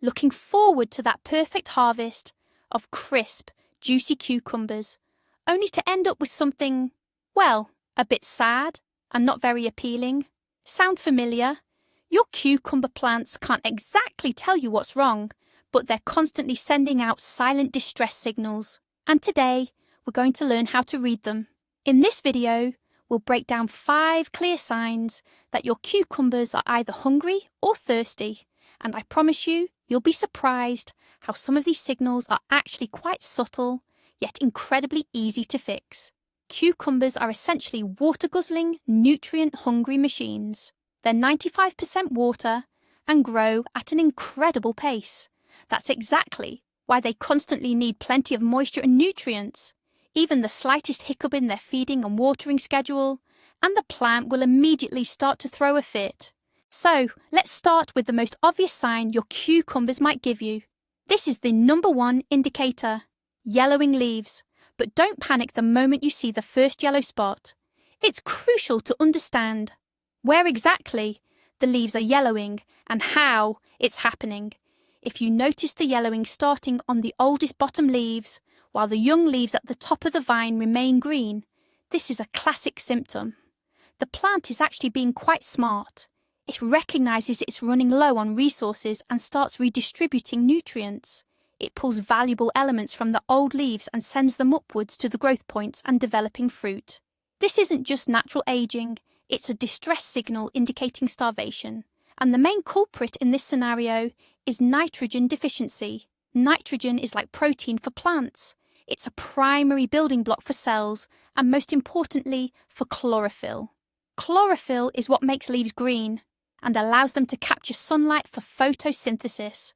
looking forward to that perfect harvest of crisp, juicy cucumbers, only to end up with something, well, a bit sad and not very appealing. Sound familiar? Your cucumber plants can't exactly tell you what's wrong, but they're constantly sending out silent distress signals. And today, we're going to learn how to read them. In this video, we'll break down 5 clear signs that your cucumbers are either hungry or thirsty, and I promise you, you'll be surprised how some of these signals are actually quite subtle, yet incredibly easy to fix. Cucumbers are essentially water-guzzling, nutrient-hungry machines. They're 95% water and grow at an incredible pace. That's exactly why they constantly need plenty of moisture and nutrients. Even the slightest hiccup in their feeding and watering schedule, and the plant will immediately start to throw a fit. So, let's start with the most obvious sign your cucumbers might give you. This is the number 1 indicator: yellowing leaves. But don't panic the moment you see the first yellow spot. It's crucial to understand where exactly the leaves are yellowing and how it's happening. If you notice the yellowing starting on the oldest bottom leaves, while the young leaves at the top of the vine remain green, this is a classic symptom. The plant is actually being quite smart. It recognizes it's running low on resources and starts redistributing nutrients. It pulls valuable elements from the old leaves and sends them upwards to the growth points and developing fruit. This isn't just natural aging, it's a distress signal indicating starvation. And the main culprit in this scenario is nitrogen deficiency. Nitrogen is like protein for plants. It's a primary building block for cells, and most importantly, for chlorophyll. Chlorophyll is what makes leaves green and allows them to capture sunlight for photosynthesis.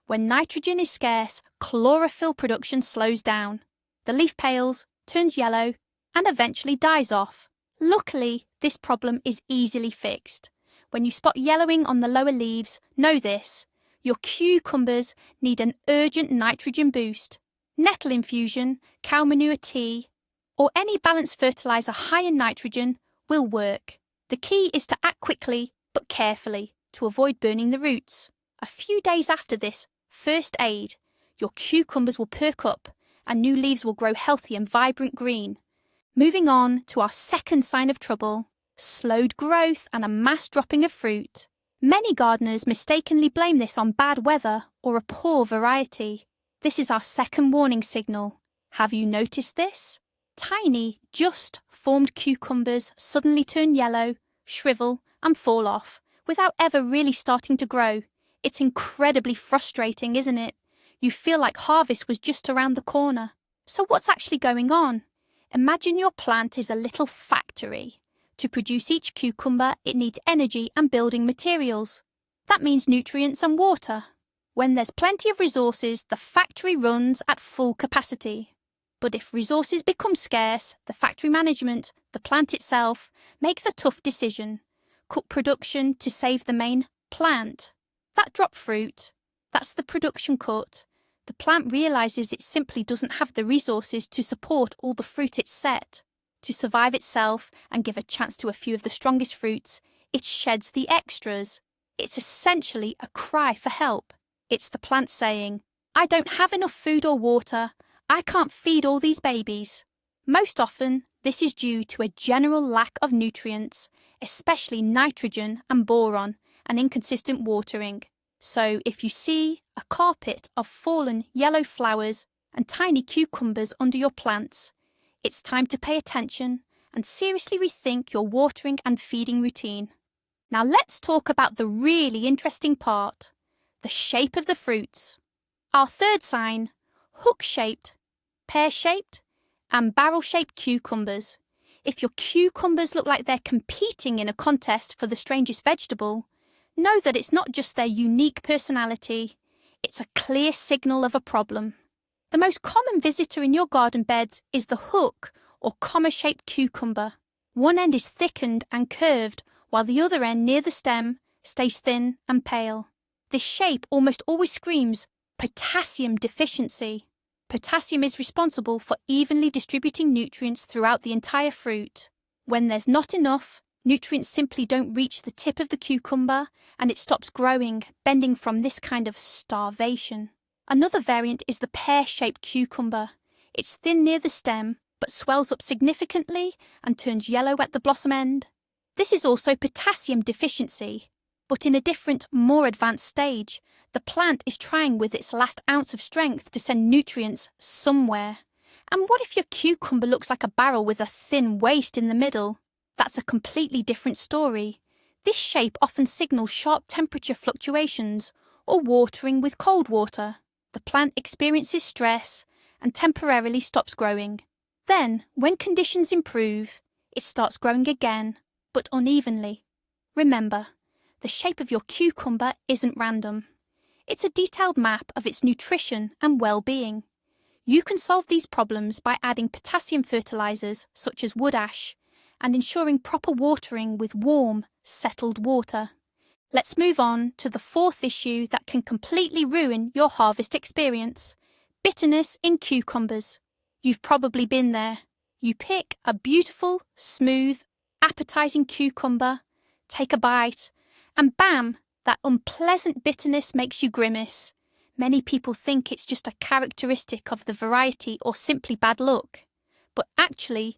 When nitrogen is scarce, chlorophyll production slows down. The leaf pales, turns yellow, and eventually dies off. Luckily, this problem is easily fixed. When you spot yellowing on the lower leaves, know this: your cucumbers need an urgent nitrogen boost. Nettle infusion, cow manure tea, or any balanced fertilizer high in nitrogen will work. The key is to act quickly but carefully to avoid burning the roots. A few days after this first aid, your cucumbers will perk up and new leaves will grow healthy and vibrant green. Moving on to our second sign of trouble: slowed growth and a mass dropping of fruit. Many gardeners mistakenly blame this on bad weather or a poor variety. This is our second warning signal. Have you noticed this? Tiny, just formed cucumbers suddenly turn yellow, shrivel, and fall off without ever really starting to grow. It's incredibly frustrating, isn't it? You feel like harvest was just around the corner. So what's actually going on? Imagine your plant is a little factory. To produce each cucumber, it needs energy and building materials. That means nutrients and water. When there's plenty of resources, the factory runs at full capacity. But if resources become scarce, the factory management, the plant itself, makes a tough decision: cut production to save the main plant. That dropped fruit, that's the production cut. The plant realizes it simply doesn't have the resources to support all the fruit it's set. To survive itself and give a chance to a few of the strongest fruits, it sheds the extras. It's essentially a cry for help. It's the plant saying, "I don't have enough food or water. I can't feed all these babies." Most often, this is due to a general lack of nutrients, especially nitrogen and boron, and inconsistent watering. So if you see a carpet of fallen yellow flowers and tiny cucumbers under your plants, it's time to pay attention and seriously rethink your watering and feeding routine. Now let's talk about the really interesting part: the shape of the fruits. Our third sign: hook-shaped, pear-shaped, and barrel-shaped cucumbers. If your cucumbers look like they're competing in a contest for the strangest vegetable, know that it's not just their unique personality, it's a clear signal of a problem. The most common visitor in your garden beds is the hook or comma-shaped cucumber. One end is thickened and curved, while the other end near the stem stays thin and pale. This shape almost always screams potassium deficiency. Potassium is responsible for evenly distributing nutrients throughout the entire fruit. When there's not enough, Nutrients simply don't reach the tip of the cucumber and it stops growing, bending from this kind of starvation. Another variant is the pear-shaped cucumber. It's thin near the stem, but swells up significantly and turns yellow at the blossom end. This is also potassium deficiency, but in a different, more advanced stage. The plant is trying with its last ounce of strength to send nutrients somewhere. And what if your cucumber looks like a barrel with a thin waist in the middle? That's a completely different story. This shape often signals sharp temperature fluctuations or watering with cold water. The plant experiences stress and temporarily stops growing. Then, when conditions improve, it starts growing again, but unevenly. Remember, the shape of your cucumber isn't random. It's a detailed map of its nutrition and well-being. You can solve these problems by adding potassium fertilizers such as wood ash and ensuring proper watering with warm, settled water. Let's move on to the fourth issue that can completely ruin your harvest experience: bitterness in cucumbers. You've probably been there. You pick a beautiful, smooth, appetizing cucumber, take a bite, and bam, that unpleasant bitterness makes you grimace. Many people think it's just a characteristic of the variety or simply bad luck. But actually,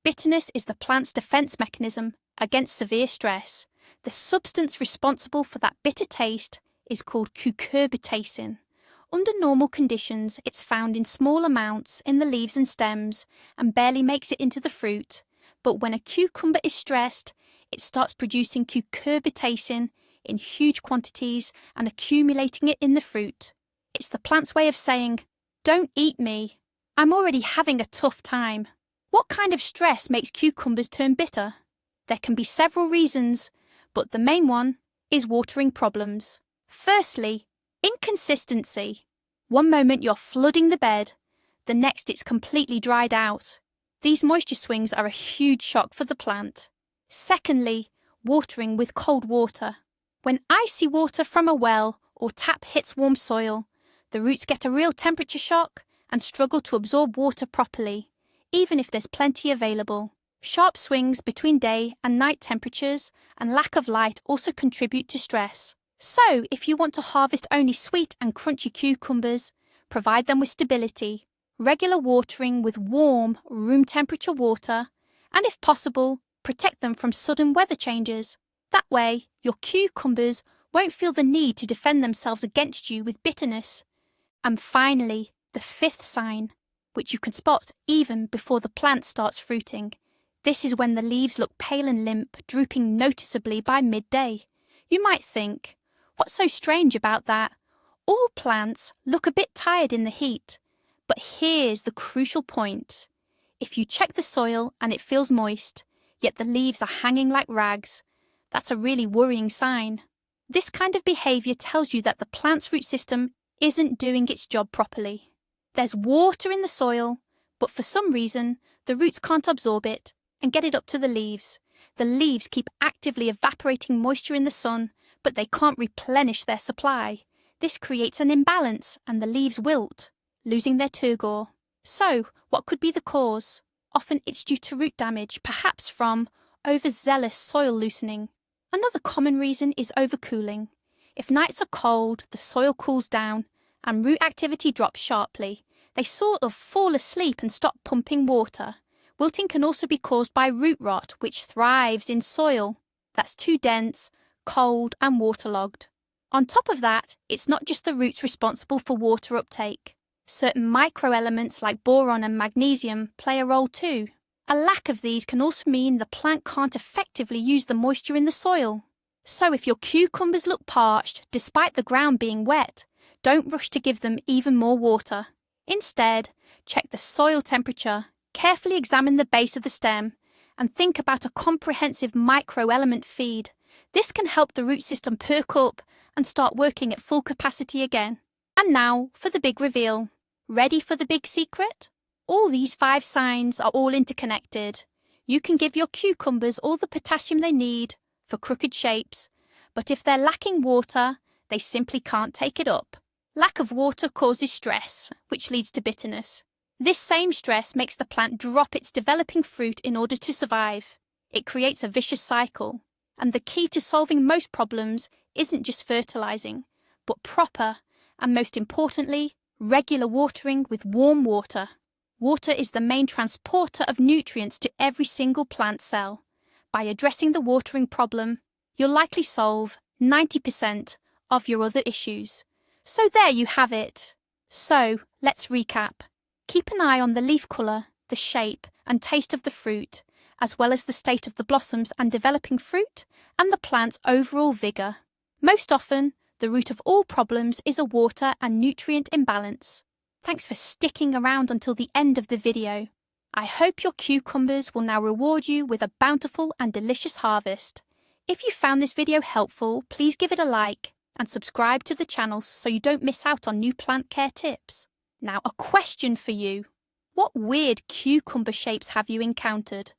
bitterness is the plant's defense mechanism against severe stress. The substance responsible for that bitter taste is called cucurbitacin. Under normal conditions, it's found in small amounts in the leaves and stems and barely makes it into the fruit. But when a cucumber is stressed, it starts producing cucurbitacin in huge quantities and accumulating it in the fruit. It's the plant's way of saying, "Don't eat me. I'm already having a tough time." What kind of stress makes cucumbers turn bitter? There can be several reasons, but the main one is watering problems. Firstly, inconsistency. One moment you're flooding the bed, the next it's completely dried out. These moisture swings are a huge shock for the plant. Secondly, watering with cold water. When icy water from a well or tap hits warm soil, the roots get a real temperature shock and struggle to absorb water properly, even if there's plenty available. Sharp swings between day and night temperatures and lack of light also contribute to stress. So, if you want to harvest only sweet and crunchy cucumbers, provide them with stability, regular watering with warm, room temperature water, and if possible, protect them from sudden weather changes. That way, your cucumbers won't feel the need to defend themselves against you with bitterness. And finally, the fifth sign, which you can spot even before the plant starts fruiting. This is when the leaves look pale and limp, drooping noticeably by midday. You might think, what's so strange about that? All plants look a bit tired in the heat. But here's the crucial point. If you check the soil and it feels moist, yet the leaves are hanging like rags, that's a really worrying sign. This kind of behaviour tells you that the plant's root system isn't doing its job properly. There's water in the soil, but for some reason, the roots can't absorb it and get it up to the leaves. The leaves keep actively evaporating moisture in the sun, but they can't replenish their supply. This creates an imbalance and the leaves wilt, losing their turgor. So, what could be the cause? Often it's due to root damage, perhaps from overzealous soil loosening. Another common reason is overcooling. If nights are cold, the soil cools down and root activity drops sharply. They sort of fall asleep and stop pumping water. Wilting can also be caused by root rot, which thrives in soil that's too dense, cold and waterlogged. On top of that, it's not just the roots responsible for water uptake. Certain microelements like boron and magnesium play a role too. A lack of these can also mean the plant can't effectively use the moisture in the soil. So if your cucumbers look parched despite the ground being wet, don't rush to give them even more water. Instead, check the soil temperature, carefully examine the base of the stem, and think about a comprehensive microelement feed. This can help the root system perk up and start working at full capacity again. And now for the big reveal. Ready for the big secret? All these 5 signs are all interconnected. You can give your cucumbers all the potassium they need for crooked shapes, but if they're lacking water, they simply can't take it up. Lack of water causes stress, which leads to bitterness. This same stress makes the plant drop its developing fruit in order to survive. It creates a vicious cycle, and the key to solving most problems isn't just fertilizing, but proper, and most importantly, regular watering with warm water. Water is the main transporter of nutrients to every single plant cell. By addressing the watering problem, you'll likely solve 90% of your other issues. So there you have it. So, let's recap. Keep an eye on the leaf colour, the shape and taste of the fruit, as well as the state of the blossoms and developing fruit, and the plant's overall vigour. Most often, the root of all problems is a water and nutrient imbalance. Thanks for sticking around until the end of the video. I hope your cucumbers will now reward you with a bountiful and delicious harvest. If you found this video helpful, please give it a like and subscribe to the channel so you don't miss out on new plant care tips. Now, a question for you. What weird cucumber shapes have you encountered?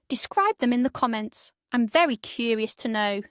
Describe them in the comments. I'm very curious to know.